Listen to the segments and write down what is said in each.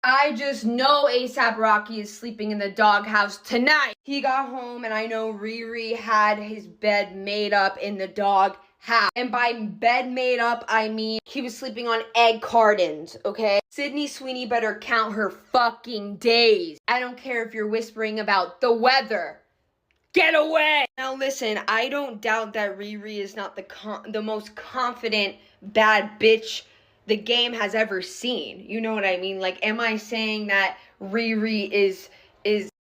I just know A$AP Rocky is sleeping in the doghouse tonight. He got home and I know Riri had his bed made up in the doghouse. And by bed made up, I mean he was sleeping on egg cartons, okay? Sydney Sweeney better count her fucking days. I don't care if you're whispering about the weather. Get away! Now listen, I don't doubt that Riri is not the most confident bad bitch the game has ever seen. You know what I mean? Like, am I saying that Riri is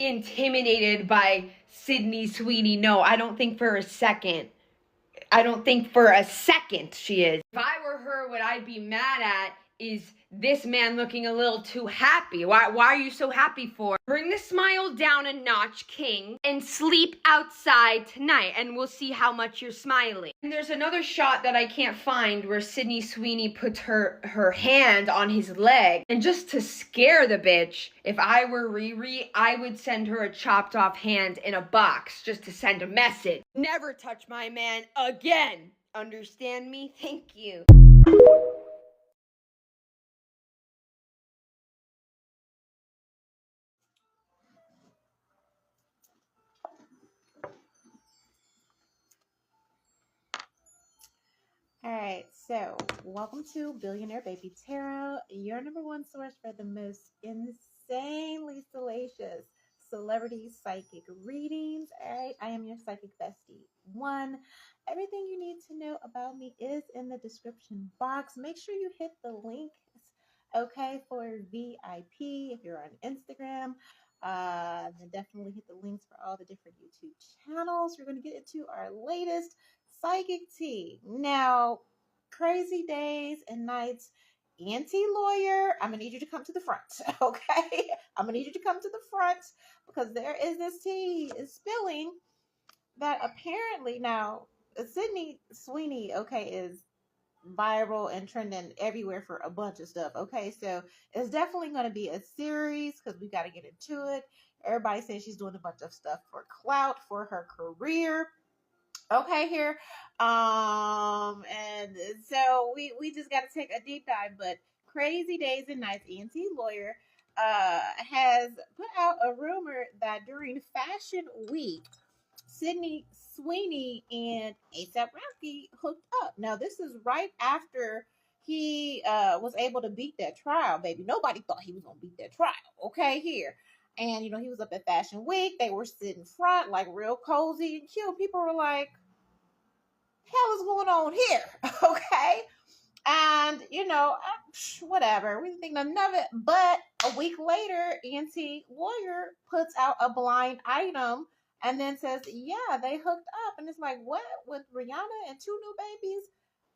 intimidated by Sydney Sweeney? No, I don't think for a second. I don't think for a second she is. If I were her, what I'd be mad at is this man looking a little too happy. Why are you so happy for? Bring the smile down a notch, King, and sleep outside tonight, and we'll see how much you're smiling. And there's another shot that I can't find where Sydney Sweeney puts her hand on his leg, and just to scare the bitch, if I were Riri, I would send her a chopped off hand in a box just to send a message. Never touch my man again. Understand me? Thank you. All right, so welcome to Billionaire Baby Tarot, your number one source for the most insanely salacious celebrity psychic readings. All right, I am your psychic bestie. One, everything you need to know about me is in the description box. Make sure you hit the links, okay, for VIP if you're on Instagram. Then definitely hit the links for all the different YouTube channels. We're going to get into our latest psychic tea. Now, crazy days and nights. Auntie lawyer, I'm gonna need you to come to the front, okay? I'm gonna need you to come to the front because there is this tea is spilling that apparently now Sydney Sweeney, okay, is viral and trending everywhere for a bunch of stuff. Okay, so it's definitely going to be a series because we got to get into it. Everybody says she's doing a bunch of stuff for clout for her career. Okay, here, and so we just got to take a deep dive. But crazy days and nights, Auntie Lawyer has put out a rumor that during Fashion Week, Sydney Sweeney and A$AP Rocky hooked up. Now, this is right after he was able to beat that trial, baby. Nobody thought he was going to beat that trial, okay, here. And, you know, he was up at Fashion Week. They were sitting front, like, real cozy and cute. People were like, hell is going on here, okay? And, you know, whatever. We didn't think nothing of it. But a week later, Auntie Lawyer puts out a blind item and then says, yeah, they hooked up. And it's like, what? With Rihanna and two new babies?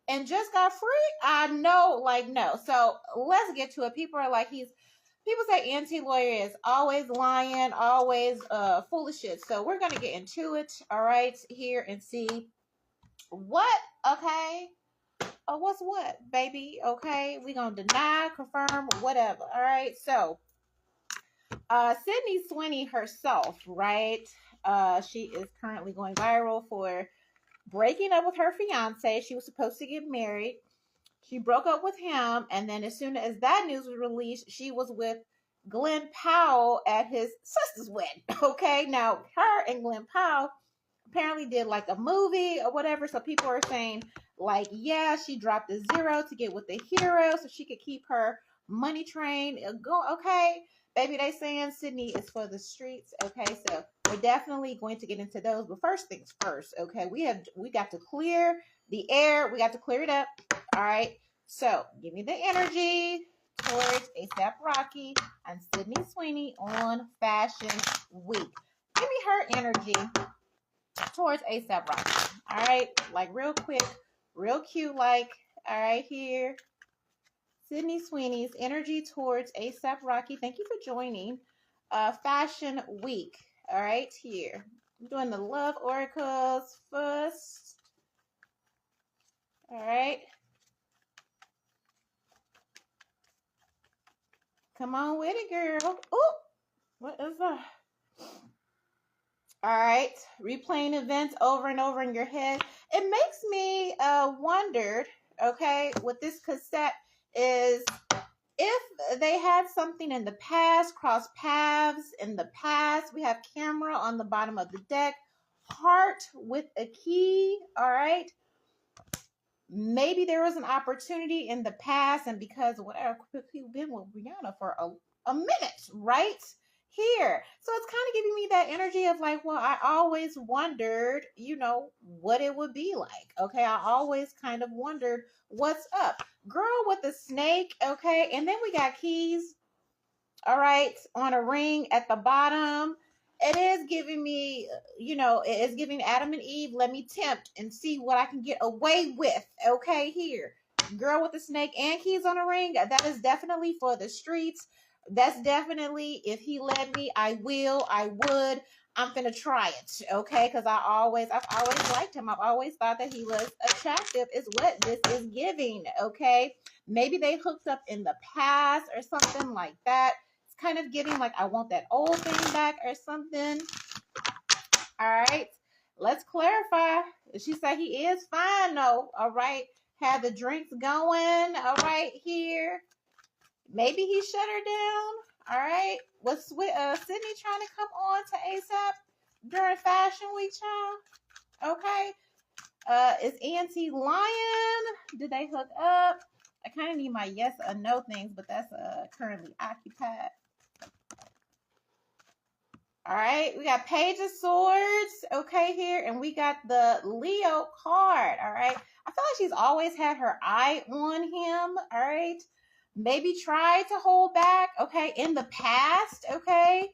And just got free? I know, like, no. So let's get to it. People are like, people say Auntie Lawyer is always lying, always full of shit. So we're going to get into it, all right, here and see what, okay? Oh, what's what, baby? Okay, we gonna deny, confirm, whatever. All right. So, Sydney Sweeney herself, right? She is currently going viral for breaking up with her fiance. She was supposed to get married. She broke up with him, and then as soon as that news was released, she was with Glenn Powell at his sister's wedding. Okay, now her and Glenn Powell apparently did like a movie or whatever. So people are saying, like, yeah, she dropped a zero to get with the hero so she could keep her money train go. Okay, baby, they saying Sydney is for the streets. Okay, so we're definitely going to get into those. But first things first, okay, we got to clear the air. We got to clear it up. All right. So give me the energy towards A$AP Rocky and Sydney Sweeney on Fashion Week. Give me her energy towards A$AP Rocky. All right, like real quick, real cute, like, all right, here. Sydney Sweeney's energy towards A$AP Rocky. Thank you for joining Fashion Week. All right, here. I'm doing the love oracles first. All right. Come on with it, girl. Oh, what is that? All right, replaying events over and over in your head. It makes me wonder, okay, what this cassette is if they had something in the past, cross paths in the past, we have camera on the bottom of the deck, heart with a key, all right? Maybe there was an opportunity in the past, and because of whatever, we've been with Rihanna for a minute, right? Here. So it's kind of giving me that energy of like, well, I always wondered, what it would be like. Okay. I always kind of wondered what's up. Girl with the snake. Okay. And then we got keys. All right. On a ring at the bottom. It is giving me, it is giving Adam and Eve, let me tempt and see what I can get away with. Okay. Here. Girl with the snake and keys on a ring. That is definitely for the streets. That's definitely, if he let me, I will, I would. I'm gonna try it, okay? Because I've always liked him. I've always thought that he was attractive, is what this is giving, okay? Maybe they hooked up in the past or something like that. It's kind of giving like I want that old thing back or something. All right, let's clarify. She said he is fine though. All right, have the drinks going. All right, here. Maybe he shut her down. All right. Was Sydney trying to come on to ASAP during Fashion Week, child? Okay. Is Auntie lying? Did they hook up? I kind of need my yes or no things, but that's currently occupied. All right. We got Page of Swords. Okay, here. And we got the Leo card. All right. I feel like she's always had her eye on him. All right. Maybe try to hold back, okay, in the past, okay,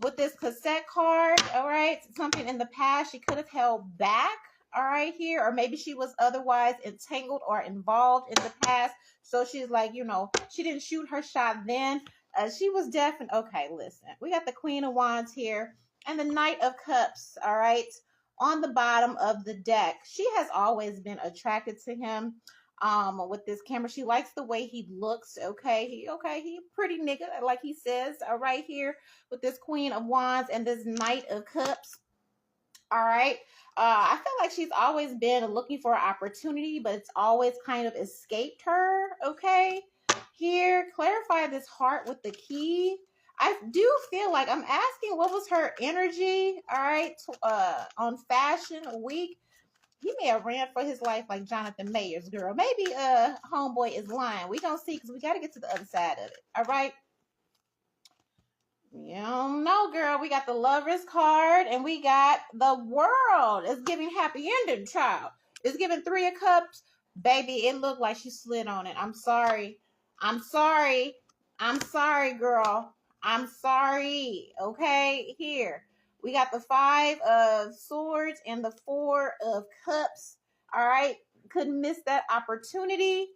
with this cassette card, all right, something in the past she could have held back, all right, here, or maybe she was otherwise entangled or involved in the past, so she's like, she didn't shoot her shot then, she was definitely, okay, listen, we got the Queen of Wands here, and the Knight of Cups, all right, on the bottom of the deck. She has always been attracted to him. With this camera, she likes the way he looks. Okay, he pretty nigga, like he says. Right here with this Queen of Wands and this Knight of Cups. All right, I feel like she's always been looking for an opportunity, but it's always kind of escaped her. Okay, here, clarify this heart with the key. I do feel like I'm asking what was her energy. All right, on Fashion Week. He may have ran for his life like Jonathan Mayer's girl. Maybe homeboy is lying. We gonna see because we gotta get to the other side of it. All right. You don't know, girl. We got the Lovers card and we got the World. It's giving happy ending, child. It's giving Three of Cups. Baby, it looked like she slid on it. I'm sorry. I'm sorry. I'm sorry, girl. I'm sorry. Okay, here. We got the Five of Swords and the Four of Cups. All right. Couldn't miss that opportunity.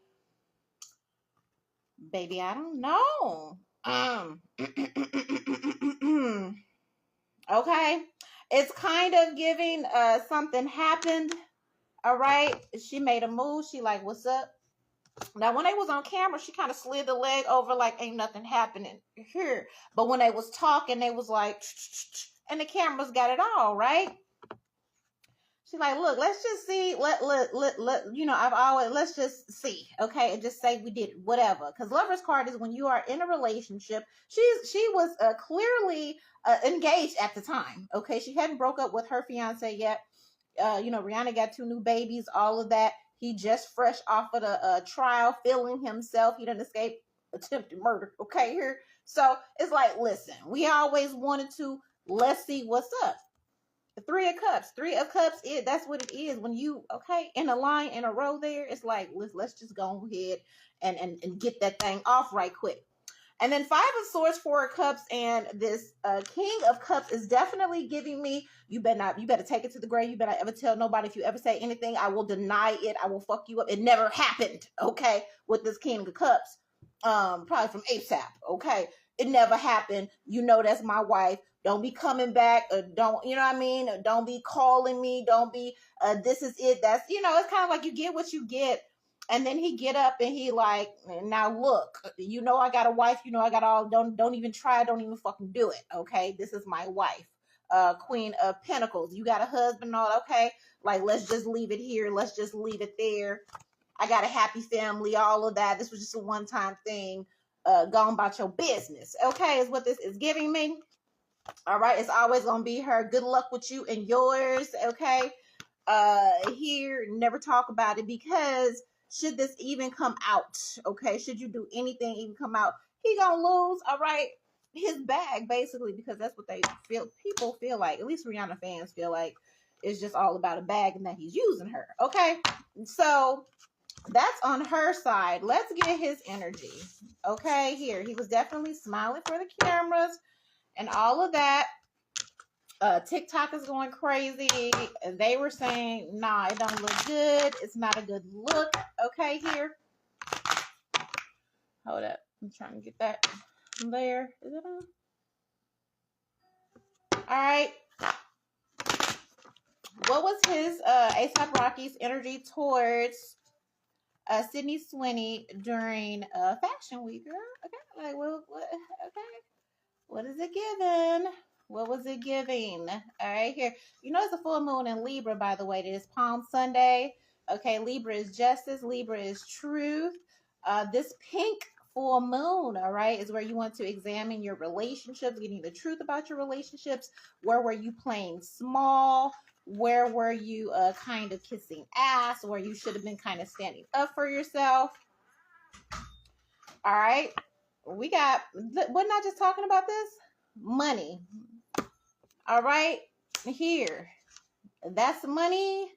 Baby, I don't know. Okay. It's kind of giving something happened. All right. She made a move. She like, what's up? Now, when they was on camera, she kind of slid the leg over like ain't nothing happening here. But when they was talking, they was like, and the cameras got it all, right? She's like, look, let's just see. Let's just see, okay? And just say we did it, whatever. Because Lover's card is when you are in a relationship. She was clearly engaged at the time, okay? She hadn't broke up with her fiance yet. Rihanna got 2 new babies, all of that. He just fresh off of the trial, feeling himself. He didn't escape attempted murder, okay, here. So it's like, listen, we always wanted to, let's see what's up. The Three of Cups. That's what it is. When you, okay, in a line, in a row there, it's like, let's just go ahead and get that thing off right quick. And then Five of Swords, Four of Cups, and this King of Cups is definitely giving me, you better take it to the grave. You better ever tell nobody. If you ever say anything, I will deny it. I will fuck you up. It never happened, okay, with this King of Cups. Probably from ASAP, okay? It never happened. That's my wife. Don't be coming back. Don't, Don't be calling me. Don't be, this is it. That's, it's kind of like you get what you get. And then he get up and he like, now look, I got a wife, I got all, don't even try, don't even fucking do it, okay? This is my wife, Queen of Pentacles. You got a husband, all, okay? Like, let's just leave it here. Let's just leave it there. I got a happy family, all of that. This was just a one-time thing. Go on about your business. Okay, is what this is giving me. All right, it's always gonna be her. Good luck with you and yours. Okay. Here, never talk about it, because should this even come out, okay, should you do anything even come out, he gonna lose, all right, his bag, basically, because that's what people feel like, at least Rihanna fans feel like it's just all about a bag and that he's using her. Okay, so that's on her side. Let's get his energy. Okay, here, he was definitely smiling for the cameras and all of that. TikTok is going crazy. They were saying, nah, it don't look good. It's not a good look. Okay, here. Hold up. I'm trying to get that there. Is it on? All right. What was his A$AP Rocky's energy towards Sydney Sweeney during Fashion Week, girl? Okay, like what? Okay, what is it giving? What was it giving? All right, here. You know, it's a full moon in Libra, by the way. It is Palm Sunday. Okay, Libra is justice. Libra is truth. This pink full moon, all right, is where you want to examine your relationships, getting the truth about your relationships. Where were you playing small? Where were you kind of kissing ass? Where you should have been kind of standing up for yourself? All right. We're not just talking about this. Money. All right. Here. That's money.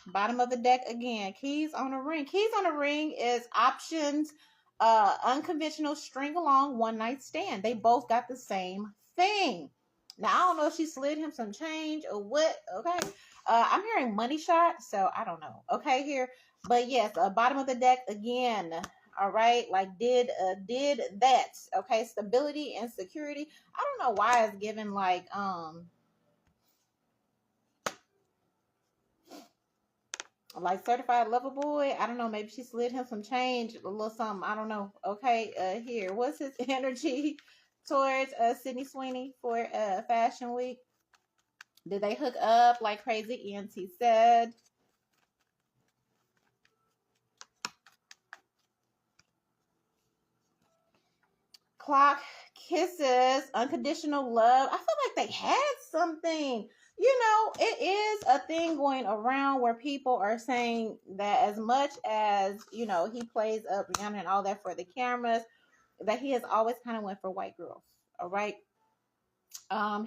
Bottom of the deck again. Keys on a ring. Keys on a ring is options, unconventional, string along, one night stand. They both got the same thing. Now, I don't know if she slid him some change or what. Okay. I'm hearing money shot, so I don't know. Okay, here. But yes, bottom of the deck again. All right. Like did that. Okay. Stability and security. I don't know why it's given like certified lover boy. I don't know. Maybe she slid him some change, a little something. I don't know. Okay, here. What's his energy towards Sydney Sweeney for Fashion Week? Did they hook up like crazy? ENT said. Clock, kisses, unconditional love. I feel like they had something. You know, it is a thing going around where people are saying that as much as, you know, he plays up Rihanna and all that for the cameras, that he has always kind of went for white girls. All right.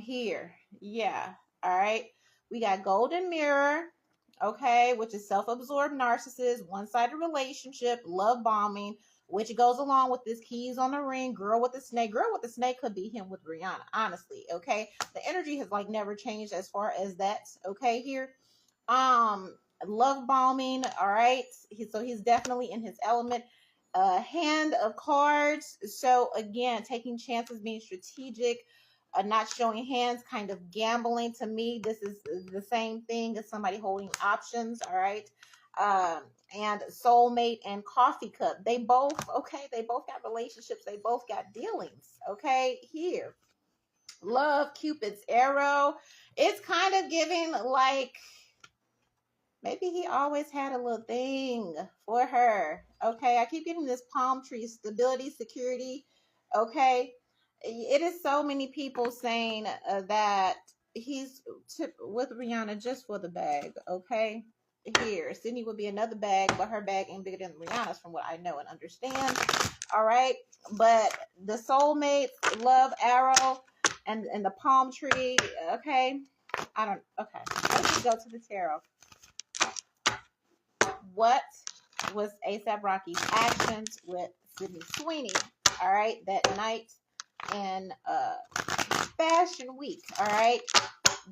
Here. Yeah. All right. We got Golden Mirror, okay, which is self-absorbed narcissist, one-sided relationship, love bombing, which goes along with this keys on the ring, girl with the snake. Girl with the snake could be him with Rihanna, honestly, okay? The energy has like never changed as far as that, okay, here. Love bombing, all right? So he's definitely in his element. Hand of cards. So again, taking chances, being strategic, not showing hands, kind of gambling. To me, this is the same thing as somebody holding options, all right? And soulmate and coffee cup. They both got relationships. They both got dealings, okay? Here. Love, Cupid's arrow. It's kind of giving like maybe he always had a little thing for her. Okay, I keep getting this palm tree, stability, security. Okay, it is so many people saying that he's with Rihanna just for the bag. Okay, here, Sydney would be another bag, but her bag ain't bigger than Rihanna's from what I know and understand. All right, but the soulmate, love arrow, and the palm tree. Okay, I don't. Okay, let's just go to the tarot. What was A$AP Rocky's actions with Sydney Sweeney, all right, that night in Fashion Week, all right?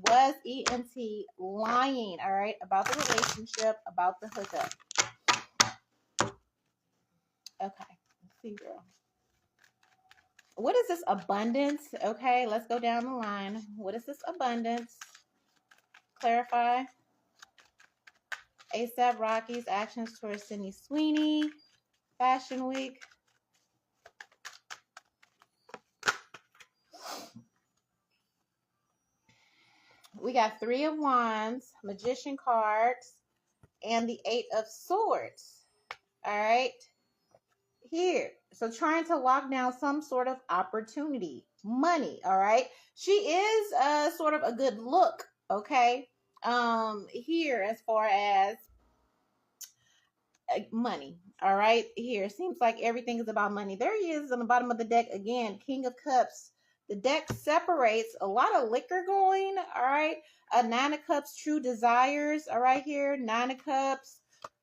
Was ENT lying, all right, about the relationship, about the hookup? Okay, let's see, girl. What is this abundance? Okay, let's go down the line. What is this abundance? Clarify. A$AP Rocky's actions towards Sydney Sweeney, Fashion Week. We got 3 of Wands, Magician cards, and the Eight of Swords. All right. Here. So trying to lock down some sort of opportunity, money. All right. She is sort of a good look. Okay. Here, as far as money. All right. Here. Seems like everything is about money. There he is on the bottom of the deck again. King of Cups. The deck separates a lot of liquor going. All right. Nine of Cups, true desires. All right. Here. Nine of Cups.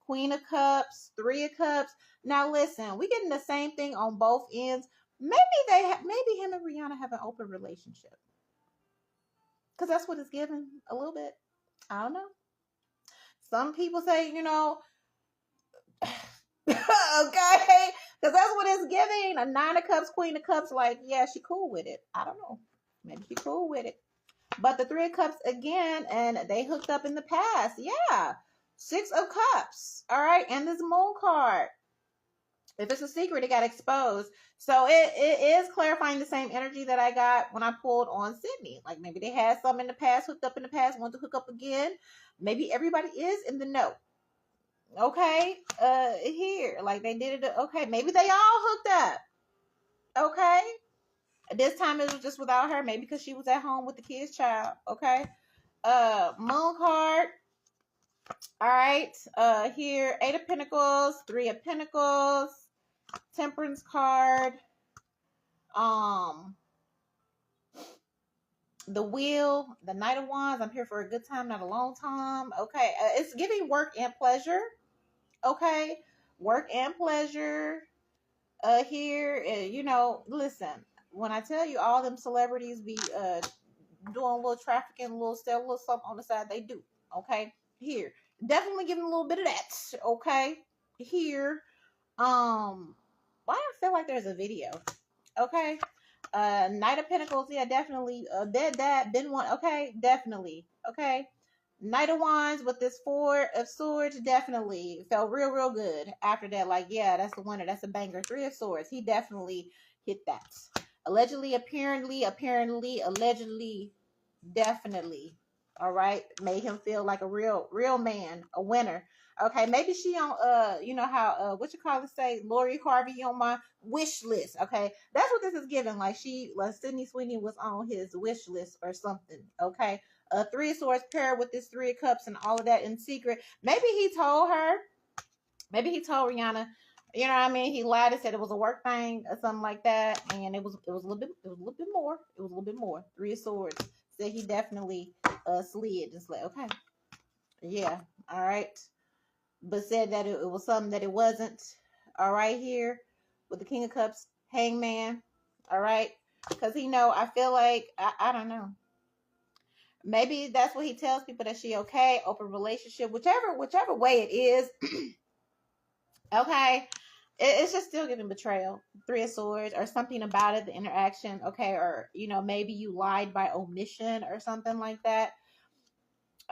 Queen of Cups, Three of Cups. Now listen, we getting the same thing on both ends. Maybe maybe him and Rihanna have an open relationship, because that's what it's given a little bit. I don't know. Some people say, okay, because that's what it's giving. A Nine of Cups, Queen of Cups. Like, yeah, she cool with it. I don't know. Maybe she cool with it. But the Three of Cups again, and they hooked up in the past. Yeah. Six of Cups. All right. And this Moon card. If it's a secret, it got exposed. So it is clarifying the same energy that I got when I pulled on Sydney. Like maybe they had some in the past, hooked up in the past, want to hook up again. Maybe everybody is in the know. Okay. Here. Like they did it. Okay. Maybe they all hooked up. Okay. This time it was just without her. Maybe because she was at home with the kid's child. Okay. Moon card. All right. Here, Eight of Pentacles, Three of Pentacles, Temperance card. The Wheel, the Knight of Wands. I'm here for a good time, not a long time. Okay. It's giving work and pleasure. Okay. Work and pleasure. Here, listen. When I tell you all them celebrities be doing a little trafficking, a little sell, a little something on the side, they do. Okay. Here, definitely giving a little bit of that. Okay. Here, why do I feel like there's a video? Okay. Knight of Pentacles, yeah, definitely. Dead dad, been one. Okay, definitely. Okay. Knight of Wands with this Four of Swords, definitely felt real, real good after that. Like, yeah, that's the winner. That's a banger. Three of Swords, he definitely hit that. Allegedly, apparently, allegedly, definitely. All right, made him feel like a real, real man, a winner. Okay, maybe she on you know how what you call it, say Lori Harvey on my wish list. Okay, that's what this is giving. Like Sydney Sweeney was on his wish list or something. Okay, Three of Swords paired with this Three of Cups and all of that in secret. Maybe he told her. Maybe he told Rihanna. You know what I mean? He lied and said it was a work thing or something like that, and it was a little bit more. It was a little bit more. Three of Swords. Said he definitely slid. Just like, okay, yeah, all right, but said that it was something that it wasn't. All right, here with the King of Cups, Hangman. All right, because I feel like I don't know. Maybe that's what he tells people, that she okay, open relationship, whichever way it is. Okay, it's just still giving betrayal. Three of Swords or something about it, the interaction. Okay, or maybe you lied by omission or something like that.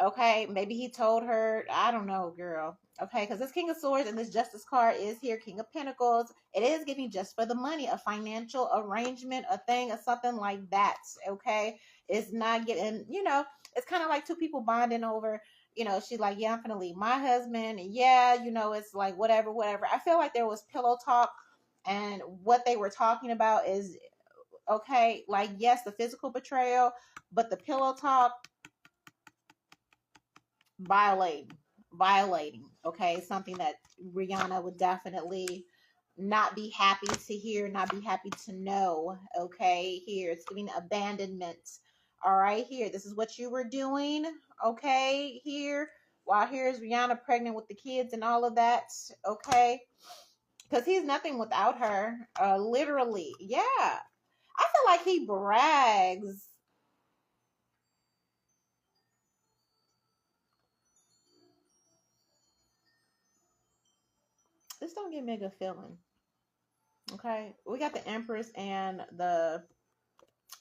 Okay, maybe he told her. I don't know, girl. Okay, because this King of Swords and this Justice card is here, King of Pentacles. It is giving just for the money, a financial arrangement, a thing, or something like that. Okay, it's not getting, it's kind of like two people bonding over, she's like, yeah, I'm gonna leave my husband. And yeah, it's like whatever, whatever. I feel like there was pillow talk, and what they were talking about is, okay, like, yes, the physical betrayal, but the pillow talk, violating. Okay, something that Rihanna would definitely not be happy to hear, not be happy to know. Okay, here it's giving abandonment. All right, here, this is what you were doing. Okay, here, while here's Rihanna pregnant with the kids and all of that. Okay, because he's nothing without her. Literally, yeah. I feel like he brags. This don't give me a good feeling. Okay, we got the Empress and the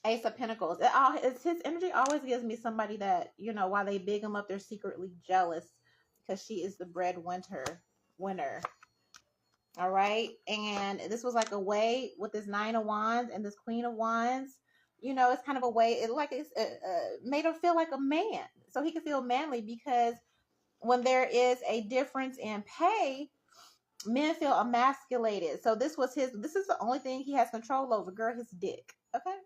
Ace of Pentacles. It's his energy always gives me somebody that, while they big him up, they're secretly jealous because she is the winner. All right, and this was like a way with this Nine of Wands and this Queen of Wands. It's kind of a way. It's made her feel like a man, so he could feel manly because when there is a difference in pay, men feel emasculated. So this is the only thing he has control over, girl, his dick. Okay.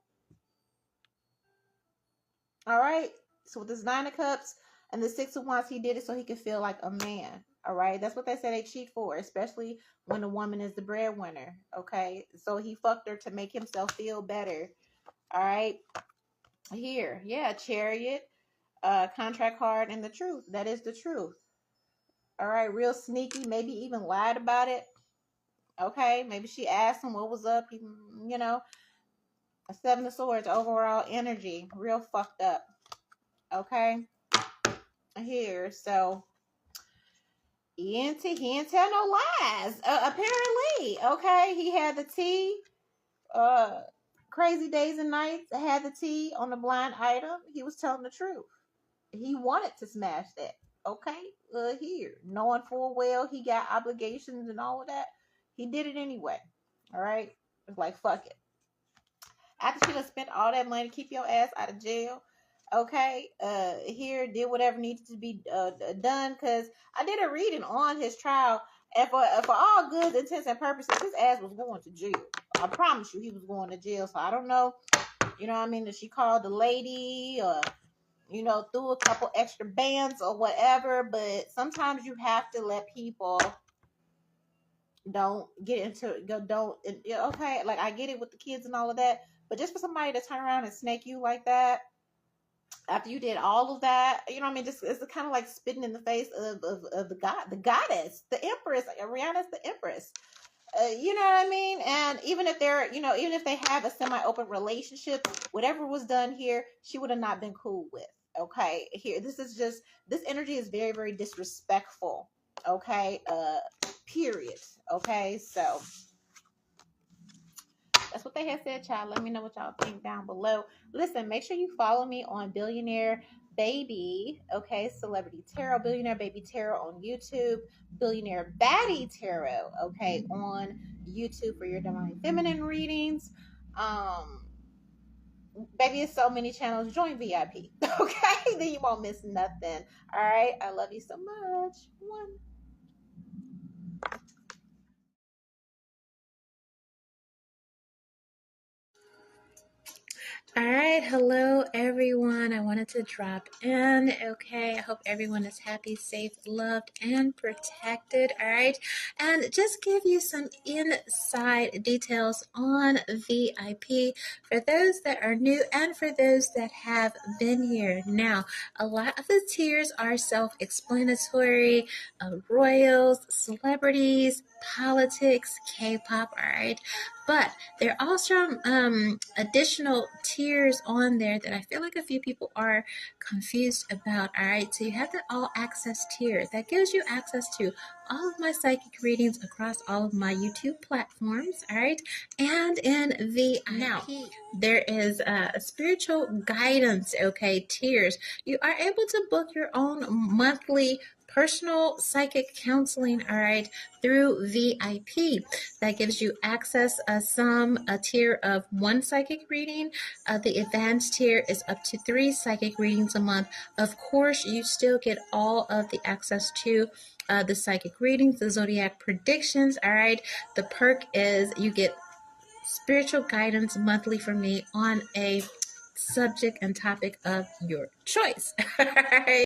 All right. So with this 9 of Cups and the 6 of Wands, he did it so he could feel like a man. All right. That's what they say they cheat for, especially when the woman is the breadwinner. Okay. So he fucked her to make himself feel better. All right. Here. Yeah. Chariot, contract card, and the truth. That is the truth. All right. Real sneaky. Maybe even lied about it. Okay. Maybe she asked him what was up. He, a 7 of Swords, overall energy. Real fucked up. Okay. Here. So he didn't tell no lies. Apparently. Okay. He had the tea. Crazy Days and Nights had the tea on the blind item. He was telling the truth. He wanted to smash that. Okay. Here. Knowing full well he got obligations and all of that. He did it anyway. All right. It's like, fuck it. After she done spent all that money, keep your ass out of jail. Okay. Here, did whatever needed to be done, because I did a reading on his trial, and for all good intents and purposes, his ass was going to jail. I promise you, he was going to jail. So I don't know, that she called the lady, or threw a couple extra bands or whatever. But sometimes you have to let people don't get into okay, like, I get it with the kids and all of that, but just for somebody to turn around and snake you like that after you did all of that, just, it's kind of like spitting in the face of the goddess, the empress. Rihanna's the empress. You know what I mean? And even if they're, even if they have a semi-open relationship, whatever was done here, she would have not been cool with. Okay, here, this energy is very, very disrespectful. Okay, period. Okay, so that's what they had said, child. Let me know what y'all think down below. Listen, make sure you follow me on Billionaire Baby, okay, Celebrity Tarot, Billionaire Baby Tarot on YouTube, Billionaire Baddie Tarot, okay, on YouTube for your divine feminine readings. Baby, it's so many channels. Join VIP, okay? Then you won't miss nothing. All right, I love you so much. One. All right, hello everyone. I wanted to drop in. Okay, I hope everyone is happy, safe, loved, and protected. All right, and just give you some inside details on VIP for those that are new and for those that have been here. Now, a lot of the tiers are self-explanatory: royals, celebrities, politics, K-pop. All right, but there are also additional tiers on there that I feel like a few people are confused about. All right, so you have the all access tier that gives you access to all of my psychic readings across all of my YouTube platforms. All right, and in VIP, now there is a spiritual guidance, okay, tiers. You are able to book your own monthly personal psychic counseling, all right, through VIP. That gives you access a tier of 1 psychic reading. The advanced tier is up to 3 psychic readings a month. Of course, you still get all of the access to the psychic readings, the Zodiac predictions, all right. The perk is you get spiritual guidance monthly from me on a subject and topic of your choice. All right.